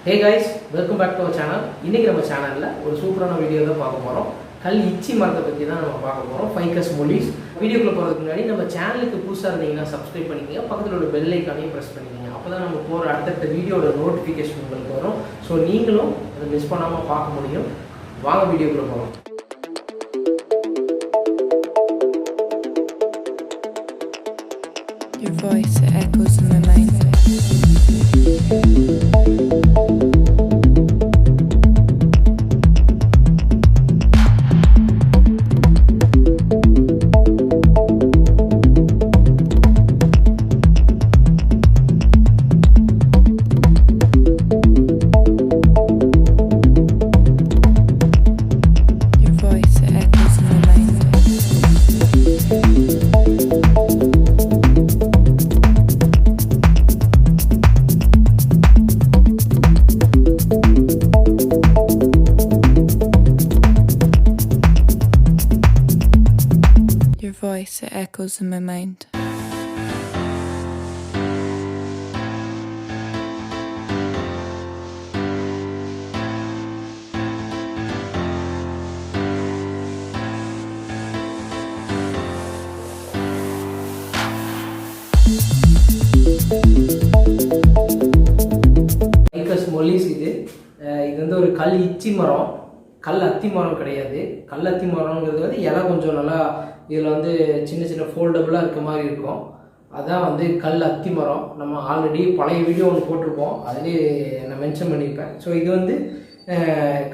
Hey guys, welcome back to our channel. இன்னைக்கு நம்ம சேனல்ல ஒரு சூப்பரான வீடியோ தான் பார்க்க போறோம். கல் இச்சி மரத்தை பத்தி தான் நம்ம பார்க்க போறோம். Ficus mollis. வீடியோக்குள்ள போறதுக்கு முன்னாடி நம்ம சேனலுக்கு புதுசா இருந்தீங்கன்னா சப்ஸ்கிரைப் பண்ணிக்கங்க. பக்கத்துல உள்ள பெல் ஐகானையும் பிரஸ் பண்ணிக்கங்க. அப்பதான் நம்ம போற அடுத்த வீடியோட நோட்டிஃபிகேஷன் உங்களுக்கு வரும். சோ நீங்களும் அதை மிஸ் பண்ணாம பார்க்க முடியும். வாங்க வீடியோக்குள்ள போறோம். Your voice echoes in my mind. Voice echoes in my mind. Ficus mollis இது வந்து ஒரு கல் இச்சி மரம், கல் அத்தி மரம் கிடையாது. கல் அத்தி மரம்ங்கிறது வந்து இலை கொஞ்சம் நல்லா இதில் வந்து சின்ன சின்ன ஃபோல்டபுளாக இருக்க மாதிரி இருக்கும். அதான் வந்து கல் அத்தி மரம். நம்ம ஆல்ரெடி பழைய வீடியோ ஒன்று போட்டிருப்போம், அதுலேயே நான் மென்ஷன் பண்ணியிருப்பேன். ஸோ இது வந்து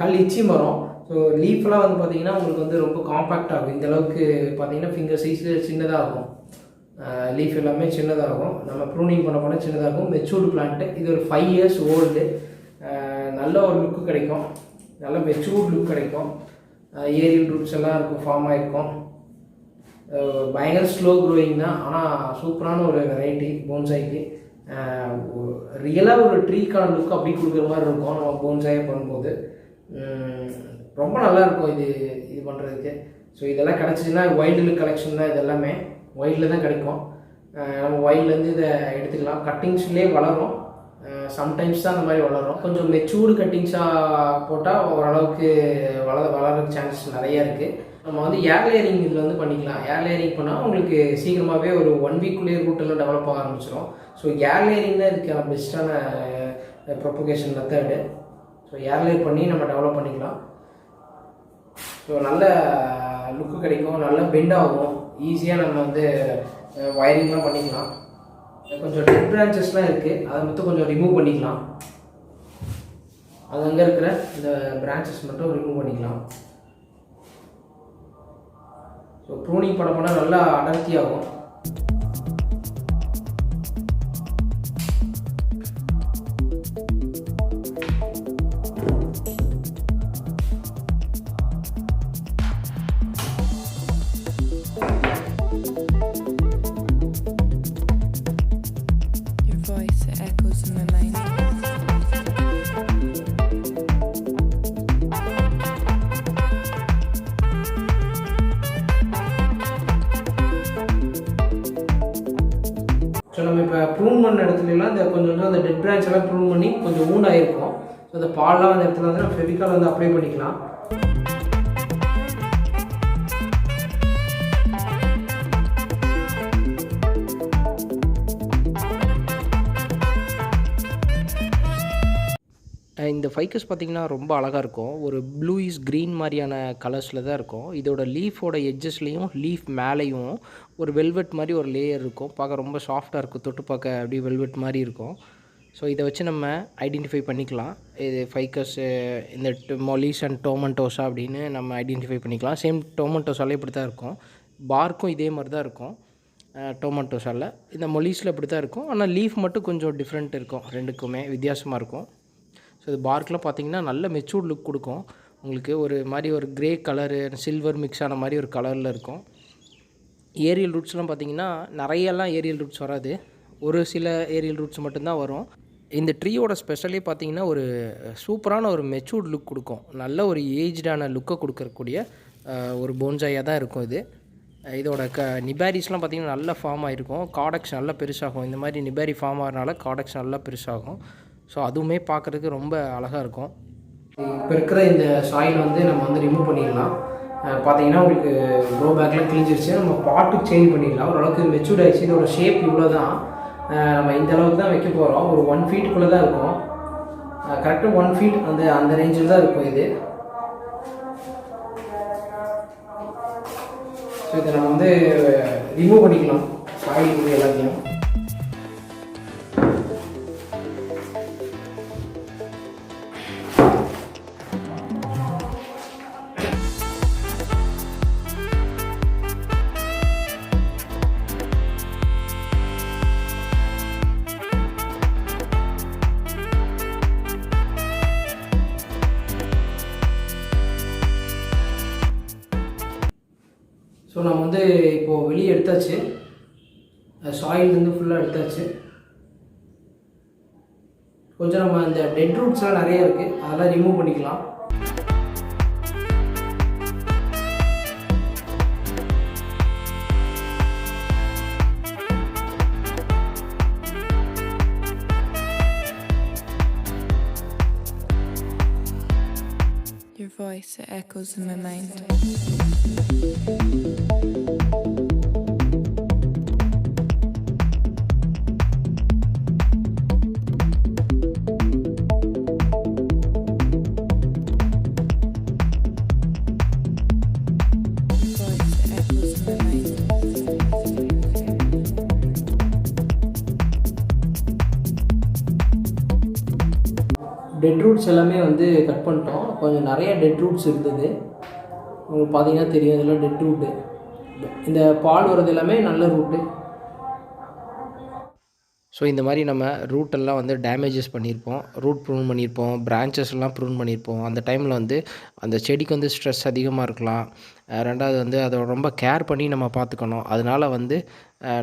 கல் இச்சி மரம். ஸோ லீஃப்லாம் வந்து பார்த்திங்கன்னா உங்களுக்கு வந்து ரொம்ப காம்பேக்ட் ஆகும். இந்த அளவுக்கு பார்த்திங்கன்னா ஃபிங்கர் சைஸில் சின்னதாகும். லீஃப் எல்லாமே சின்னதாகும். நம்ம ப்ரூனிங் பண்ண சின்னதாகும். Matured plant. இது ஒரு 5 years ஓல்டு. நல்ல ஒரு லுக்கு கிடைக்கும், நல்ல மெச்சூர்டு லுக் கிடைக்கும். ஏரியல் ரூட்ஸ் எல்லாம் இருக்கும், ஃபார்ம் ஆகிருக்கும். பயங்கர ஸ்லோ க்ரோயிங் தான், ஆனால் சூப்பரான ஒரு வெரைட்டி போன்சாய்க்கு. ரியலாக ஒரு ட்ரீக்கான லுக் அப்படி கொடுக்குற மாதிரி இருக்கும் நம்ம போன்சாயை பண்ணும்போது. ரொம்ப நல்லாயிருக்கும் இது பண்ணுறதுக்கு. ஸோ இதெல்லாம் கிடச்சிச்சின்னா வைல்டு கலெக்ஷன் தான். இது எல்லாமே வைல்டில் தான் கிடைக்கும். நம்ம வைல்ட்லேருந்து இதை எடுத்துக்கலாம். கட்டிங்ஸ்லேயே வளரும், சம்டைம்ஸ் தான் அந்த மாதிரி வளரும். கொஞ்சம் மெச்சூர்டு கட்டிங்ஸாக போட்டால் ஓரளவுக்கு வளர்கிற சான்சஸ் நிறையா இருக்குது. நம்ம வந்து ஏர் லேயரிங் இதில் வந்து பண்ணிக்கலாம். ஏர் லேயரிங் பண்ணால் உங்களுக்கு சீக்கிரமாகவே ஒரு 1 weekக்குள்ளேயே ரூட்டெல்லாம் டெவலப் ஆக ஆரம்பிச்சிடும். ஸோ ஏர் லேயரிங் தான் இதுக்கான பெஸ்ட்டான propagation method. So air layer பண்ணி நம்ம டெவலப் பண்ணிக்கலாம். ஸோ நல்ல லுக்கு கிடைக்கும், நல்ல பெண்ட் ஆகும். ஈஸியாக நம்ம வந்து வயரிங்லாம் பண்ணிக்கலாம். கொஞ்சம் டெட் பிரான்ச்சஸ்லாம் இருக்குது, அதை மட்டும் கொஞ்சம் ரிமூவ் பண்ணிக்கலாம். அது அங்கே இருக்கிற இந்த பிரான்ச்சஸ் மட்டும் ரிமூவ் பண்ணிக்கலாம். ஸோ ப்ரூனிங் பண்ண நல்லா அடர்த்தியாகும். ஸோ நம்ம இப்போ ப்ரூன் பண்ண இடத்துலலாம் இந்த கொஞ்சம் அந்த டெட் பிரான்ச் எல்லாம் ப்ரூன் பண்ணி கொஞ்சம் ஊண்டாயிருக்கும். ஸோ அந்த பால்லாம் அந்த இடத்துல வந்து நம்ம ஃபெவிகால் வந்து அப்ளை பண்ணிக்கலாம். இந்த ஃபைக்கஸ் பார்த்திங்கன்னா ரொம்ப அழகாக இருக்கும். ஒரு ப்ளூயிஷ் க்ரீன் மாதிரியான கலர்ஸில் தான் இருக்கும். இதோட லீஃபோட எட்ஜஸ்லேயும் லீஃப் மேலேயும் ஒரு வெல்வெட் மாதிரி ஒரு லேயர் இருக்கும். பார்க்க ரொம்ப சாஃப்டாக இருக்கும், தொட்டு பார்க்க அப்படியே வெல்வெட் மாதிரி இருக்கும். ஸோ இதை வச்சு நம்ம ஐடென்டிஃபை பண்ணிக்கலாம். இது ஃபைக்கஸ் இந்த மொலிஸ் அண்ட் டொமேட்டோஸா அப்படின்னு நம்ம ஐடென்டிஃபை பண்ணிக்கலாம். சேம் டொமேட்டோஸாலே இப்படி தான் இருக்கும். பார்க்கும் இதே மாதிரி தான் இருக்கும் டொமேட்டோஸால். இந்த மொலிஸில் இப்படி தான் இருக்கும், ஆனால் லீஃப் மட்டும் கொஞ்சம் டிஃப்ரெண்ட் இருக்கும். ரெண்டுக்குமே வித்தியாசமாக இருக்கும். ஸோ இது பார்க்கெலாம் பார்த்திங்கன்னா நல்ல மெச்சூர்ட் லுக் கொடுக்கும். உங்களுக்கு ஒரு மாதிரி ஒரு க்ரே கலரு சில்வர் மிக்ஸ் ஆன மாதிரி ஒரு கலரில் இருக்கும். ஏரியல் ரூட்ஸ்லாம் பார்த்திங்கன்னா நிறையெல்லாம் ஏரியல் ரூட்ஸ் வராது, ஒரு சில ஏரியல் ரூட்ஸ் மட்டும்தான் வரும். இந்த ட்ரீயோட ஸ்பெஷலே பார்த்திங்கன்னா ஒரு சூப்பரான ஒரு மெச்சூர்ட் லுக் கொடுக்கும். நல்ல ஒரு ஏஜ்டான லுக்கை கொடுக்கக்கூடிய ஒரு போன்சாயாக தான் இருக்கும் இது. இதோட நிபாரிஸ்லாம் பார்த்திங்கன்னா நல்லா ஃபார்ம் ஆகிருக்கும். காடெக்ஸ் நல்லா பெருசாகும். இந்த மாதிரி நிபாரி ஃபார்ம் ஆகிறனால காடெக்ஸ் நல்லா பெருசாகும். ஸோ அதுவுமே பார்க்குறதுக்கு ரொம்ப அழகாக இருக்கும். இப்போ இருக்கிற இந்த சாயில் வந்து நம்ம வந்து ரிமூவ் பண்ணிடலாம். பார்த்தீங்கன்னா உங்களுக்கு க்ரோ பேக்கில் கிழிஞ்சிருச்சு. நம்ம பாட்டுக்கு சேஞ்ச் பண்ணிடலாம். ஓரளவுக்கு இது மெச்சூர்ட் ஆகிடுச்சு. இதோட ஷேப் இவ்வளோ தான். நம்ம இந்த அளவுக்கு தான் வைக்க போகிறோம். ஒரு 1 ஃபீட்டுக்குள்ளே தான் இருக்கும். கரெக்டாக 1 ஃபீட் அந்த ரேஞ்சில் தான் இருக்கும் இது. ஸோ இதை நம்ம வந்து ரிமூவ் பண்ணிக்கலாம் சாயில் எல்லாத்தையும். ஸோ நம்ம வந்து இப்போது வெளியே எடுத்தாச்சு. சாயில்லேருந்து ஃபுல்லாக எடுத்தாச்சு. கொஞ்சம் நம்ம இந்த டெட் ரூட்ஸ்லாம் நிறைய இருக்குது, அதெல்லாம் ரிமூவ் பண்ணிக்கலாம். Your voice, it echoes in my mind. Dead roots எல்லாமே வந்து கட் பண்ணிட்டோம். கொஞ்சம் நிறைய டெட் ரூட்ஸ் இருந்தது. உங்களுக்கு பார்த்தீங்கன்னா தெரியும், இதெல்லாம் டெட் ரூட்டு. இந்த பால் வர்றது எல்லாமே நல்ல ரூட்டு. ஸோ இந்த மாதிரி நம்ம ரூட்டெல்லாம் வந்து டேமேஜஸ் பண்ணியிருப்போம், ரூட் ப்ரூன் பண்ணியிருப்போம், பிரான்ச்சஸ்லாம் ப்ரூன் பண்ணியிருப்போம். அந்த டைமில் வந்து அந்த செடிக்கு வந்து ஸ்ட்ரெஸ் அதிகமாக இருக்கலாம். ரெண்டாவது வந்து அதை ரொம்ப கேர் பண்ணி நம்ம பார்த்துக்கணும். அதனால் வந்து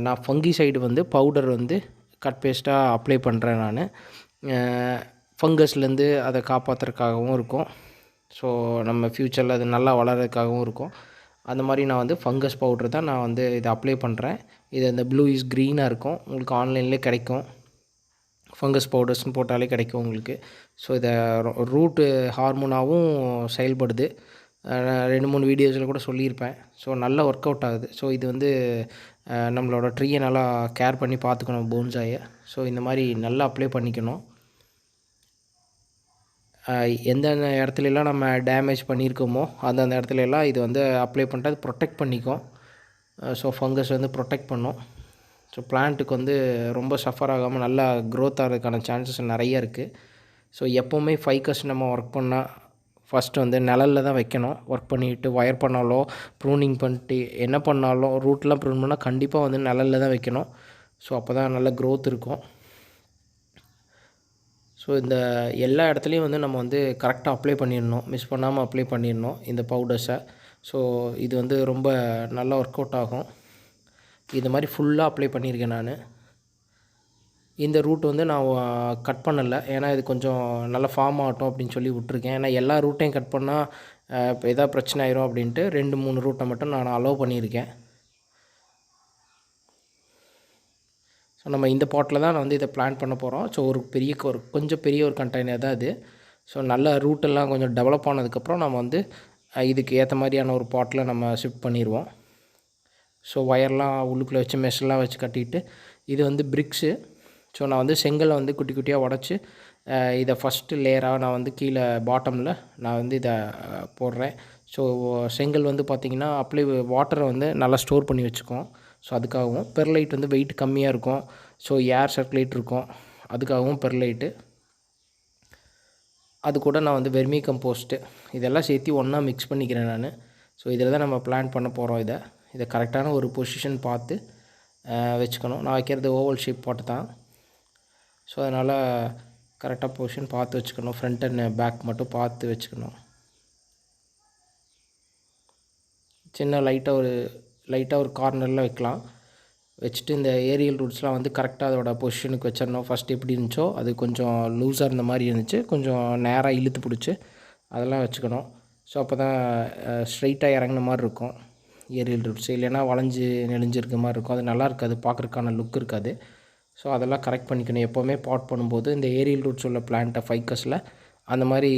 நான் ஃபங்கிசைடு வந்து பவுடர் வந்து கட் பேஸ்ட்டாக அப்ளை பண்ணுறேன் நான். ஃபங்கஸ்லேருந்து அதை காப்பாற்றுறதுக்காகவும் இருக்கும். ஸோ நம்ம ஃப்யூச்சரில் அது நல்லா வளர்கிறதுக்காகவும் இருக்கும். அந்த மாதிரி நான் வந்து ஃபங்கஸ் பவுட்ரு தான் நான் வந்து இதை அப்ளை பண்ணுறேன். இது இந்த ப்ளூ இஸ் க்ரீனாக இருக்கும், உங்களுக்கு ஆன்லைன்லேயே கிடைக்கும். ஃபங்கஸ் பவுடர்ஸ்னு போட்டாலே கிடைக்கும் உங்களுக்கு. ஸோ இதை ரூட்டு ஹார்மோனாகவும் செயல்படுது. 2-3 வீடியோஸில் கூட சொல்லியிருப்பேன். ஸோ நல்லா ஒர்க் அவுட் ஆகுது. ஸோ இது வந்து நம்மளோட ட்ரீயை நல்லா கேர் பண்ணி பார்த்துக்கணும், போன்சாயை. ஸோ இந்த மாதிரி நல்லா அப்ளை பண்ணிக்கணும். எந்தெந்த இடத்துலலாம் நம்ம டேமேஜ் பண்ணியிருக்கோமோ அந்தந்த இடத்துலலாம் இது வந்து அப்ளை பண்ணிட்டு அது ப்ரொடெக்ட் பண்ணிக்கும். ஸோ ஃபங்கஸ் வந்து ப்ரொடெக்ட் பண்ணும். ஸோ பிளான்ட்டுக்கு வந்து ரொம்ப சஃபர் ஆகாமல் நல்லா க்ரோத் ஆகிறதுக்கான சான்சஸ் நிறைய இருக்குது. ஸோ எப்போவுமே ஃபைக்கஸ் நம்ம ஒர்க் பண்ணால் ஃபஸ்ட்டு வந்து நிழலில் தான் வைக்கணும். ஒர்க் பண்ணிவிட்டு ஒயர் பண்ணாலோ ப்ரூனிங் பண்ணிட்டு என்ன பண்ணாலும் ரூட்லாம் ப்ரூன் பண்ணால் கண்டிப்பாக வந்து நிழலில் தான் வைக்கணும். ஸோ அப்போ தான் நல்ல க்ரோத் இருக்கும். ஸோ இந்த எல்லா இடத்துலையும் வந்து நம்ம வந்து கரெக்டாக அப்ளை பண்ணிடணும், மிஸ் பண்ணாமல் அப்ளை பண்ணிடணும் இந்த பவுடர்ஸை. ஸோ இது வந்து ரொம்ப நல்லா ஒர்க் அவுட் ஆகும். இது மாதிரி ஃபுல்லாக அப்ளை பண்ணியிருக்கேன் நான். இந்த ரூட் வந்து நான் கட் பண்ணலை, ஏன்னா இது கொஞ்சம் நல்லா ஃபார்ம் ஆகட்டும் அப்படின்னு சொல்லி விட்ருக்கேன். ஏன்னா எல்லா ரூட்டையும் கட் பண்ணால் இப்போ எதாவது பிரச்சனை ஆயிரும் அப்படின்ட்டு 2-3 ரூட்டை மட்டும் நான் அலோவ் பண்ணியிருக்கேன். ஸோ நம்ம இந்த பாட்டில் தான் நான் வந்து இதை பிளான் பண்ண போகிறோம். ஸோ ஒரு கொஞ்சம் பெரிய ஒரு கண்டெய்னர் தான் இது. ஸோ நல்ல ரூட்டெல்லாம் கொஞ்சம் டெவலப் ஆனதுக்கப்புறம் நம்ம வந்து இதுக்கு ஏற்ற மாதிரியான ஒரு பாட்டில் நம்ம ஷிஃப்ட் பண்ணிடுவோம். ஸோ ஒயர்லாம் உள்ளுக்குள்ளே வச்சு மெஷ்லாம் வச்சு கட்டிட்டு, இது வந்து பிரிக்ஸு. ஸோ நான் வந்து செங்கலை வந்து குட்டி குட்டியாக உடச்சி இதை ஃபஸ்ட்டு லேயராக நான் வந்து கீழே பாட்டமில் நான் வந்து இதை போடுறேன். ஸோ செங்கல் வந்து பார்த்திங்கன்னா வாட்டரை வந்து நல்லா ஸ்டோர் பண்ணி வச்சுக்கும். ஸோ அதுக்காகவும் பெர்லைட் வந்து வெயிட் கம்மியாக இருக்கும். ஸோ ஏர் சர்க்குலேட் இருக்கும், அதுக்காகவும் பெர்லைட்டு. அது கூட நான் வந்து வெர்மி கம்போஸ்ட்டு இதெல்லாம் சேர்த்து ஒன்றா மிக்ஸ் பண்ணிக்கிறேன் நான். ஸோ இதில் தான் நம்ம பிளான் பண்ண போகிறோம். இதை கரெக்டான ஒரு பொசிஷன் பார்த்து வச்சுக்கணும். நான் வைக்கிறது ஓவல் ஷேப் போட்டு தான். ஸோ அதனால் கரெக்டாக பொசிஷன் பார்த்து வச்சுக்கணும். ஃப்ரண்ட் அண்ட் பேக் மட்டும் பார்த்து வச்சுக்கணும். சின்ன லைட்டாக ஒரு கார்னரில் வைக்கலாம். வச்சுட்டு இந்த ஏரியல் ரூட்ஸ்லாம் வந்து கரெக்டாக அதோட பொசிஷனுக்கு வச்சிடணும். ஃபஸ்ட் எப்படி இருந்துச்சோ அது கொஞ்சம் லூஸாக இருந்த மாதிரி இருந்துச்சு, கொஞ்சம் நேராக இழுத்து பிடிச்சி அதெல்லாம் வச்சுக்கணும். ஸோ அப்போ தான் ஸ்ட்ரைட்டாக இறங்கின மாதிரி இருக்கும் ஏரியல் ரூட்ஸ். இல்லைன்னா வளைஞ்சு நெளிஞ்சிருக்க மாதிரி இருக்கும், அது நல்லா இருக்காது, பார்க்குறதுக்கான லுக் இருக்காது. ஸோ அதெல்லாம் கரெக்ட் பண்ணிக்கணும் எப்போவுமே பாட் பண்ணும்போது. இந்த ஏரியல் ரூட்ஸ் உள்ள பிளான்ட்டை ஃபைக்கஸில் அந்த மாதிரி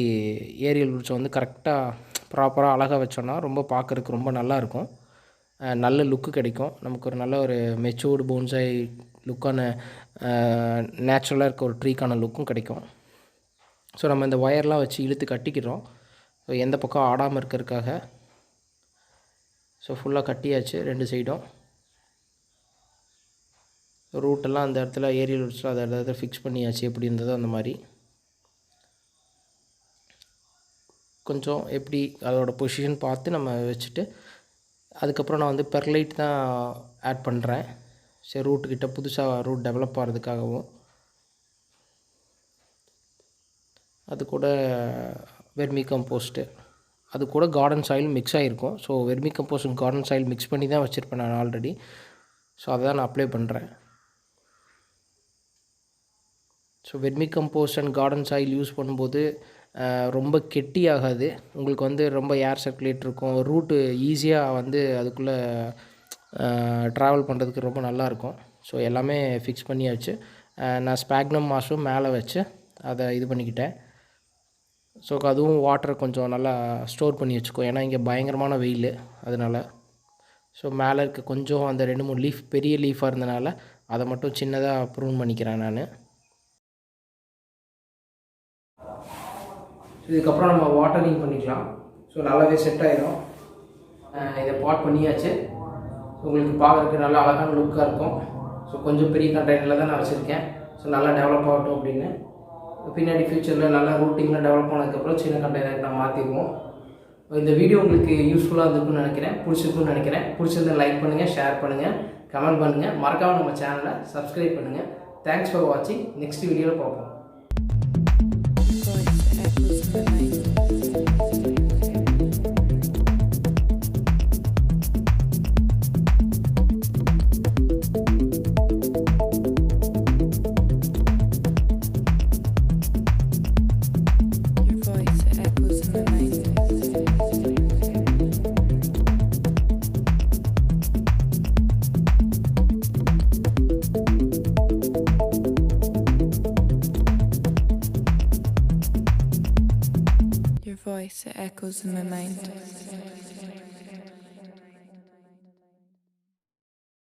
ஏரியல் ரூட்ஸை வந்து கரெக்டாக ப்ராப்பராக அழகாக வச்சோன்னா ரொம்ப பார்க்குறதுக்கு ரொம்ப நல்லாயிருக்கும். நல்ல லுக்கு கிடைக்கும். நமக்கு ஒரு நல்ல ஒரு மெச்சூர்டு போன்சாய் லுக்கான நேச்சுரலாக இருக்க ஒரு ட்ரீக்கான லுக்கும் கிடைக்கும். ஸோ நம்ம இந்த ஒயர்லாம் வச்சு இழுத்து கட்டிக்கிறோம். ஸோ எந்த பக்கம் ஆடாமல் இருக்கிறதுக்காக. ஸோ ஃபுல்லாக கட்டியாச்சு 2 சைடும். ரூட்டெல்லாம் அந்த இடத்துல ஏரியல் ரூட்ஸில் அதை இடத்துல ஃபிக்ஸ் பண்ணியாச்சு. எப்படி இருந்ததோ அந்த மாதிரி கொஞ்சம் எப்படி அதோட பொசிஷன் பார்த்து நம்ம வச்சுட்டு, அதுக்கப்புறம் நான் வந்து பெர்லைட் தான் ஆட் பண்ணுறேன். சரி, ரூட்டுக்கிட்ட புதுசாக ரூட் டெவலப் ஆகிறதுக்காகவும். அது கூட வெர்மி கம்போஸ்ட்டு, அது கூட கார்டன் சாயில் மிக்ஸ் ஆகிருக்கும். So vermicompost garden soil mix பண்ணி தான் வச்சுருப்பேன் நான் ஆல்ரெடி. ஸோ அதை தான் நான் அப்ளை பண்ணுறேன். So vermi compost and garden soil use பண்ணும்போது ரொம்ப கெட்டி ஆகாது. உங்களுக்கு வந்து ரொம்ப ஏர் சர்க்குலேட் இருக்கும். ரூட்டு ஈஸியாக வந்து அதுக்குள்ளே ட்ராவல் பண்ணுறதுக்கு ரொம்ப நல்லாயிருக்கும். ஸோ எல்லாமே ஃபிக்ஸ் பண்ணியாச்சு. நான் ஸ்பாக்னம் மாஸும் மேலே வச்சு அதை இது பண்ணிக்கிட்டேன். ஸோ அதுவும் வாட்டரை கொஞ்சம் நல்லா ஸ்டோர் பண்ணி வச்சுக்கோ. ஏன்னா இங்கே பயங்கரமான வெயில், அதனால். ஸோ மேலே இருக்க கொஞ்சம் அந்த 2-3 லீஃப் பெரிய லீஃபாக இருந்தனால அதை மட்டும் சின்னதாக ப்ரூன் பண்ணிக்கிறேன் நான். இதுக்கப்புறம் நம்ம வாட்டரிங் பண்ணிக்கலாம். ஸோ நல்லாவே செட் ஆகிடும். இதை பாட் பண்ணியாச்சு. உங்களுக்கு பார்க்குறதுக்கு நல்லா அழகான லுக்காக இருக்கும். ஸோ கொஞ்சம் பெரிய கண்டெய்னரில் தான் நான் வச்சுருக்கேன். ஸோ நல்லா டெவலப் ஆகட்டும் அப்படின்னு. பின்னாடி ஃப்யூச்சரில் நல்லா ரூட்டிங்லாம் டெவலப் ஆனதுக்கப்புறம் சின்ன கண்டெய்னருக்கு நான் மாற்றிடுவோம். இந்த வீடியோ உங்களுக்கு யூஸ்ஃபுல்லாக இருந்திருக்குன்னு நினைக்கிறேன். பிடிச்சிருக்குன்னு நினைக்கிறேன். பிடிச்சிருந்தா லைக் பண்ணுங்கள், ஷேர் பண்ணுங்கள், கமெண்ட் பண்ணுங்கள். மறக்காமல் நம்ம சேனலை சப்ஸ்கிரைப் பண்ணுங்கள். தேங்க்ஸ் ஃபார் வாட்சிங். நெக்ஸ்ட் வீடியோவில் பார்ப்போம். Voice echoes in my mind.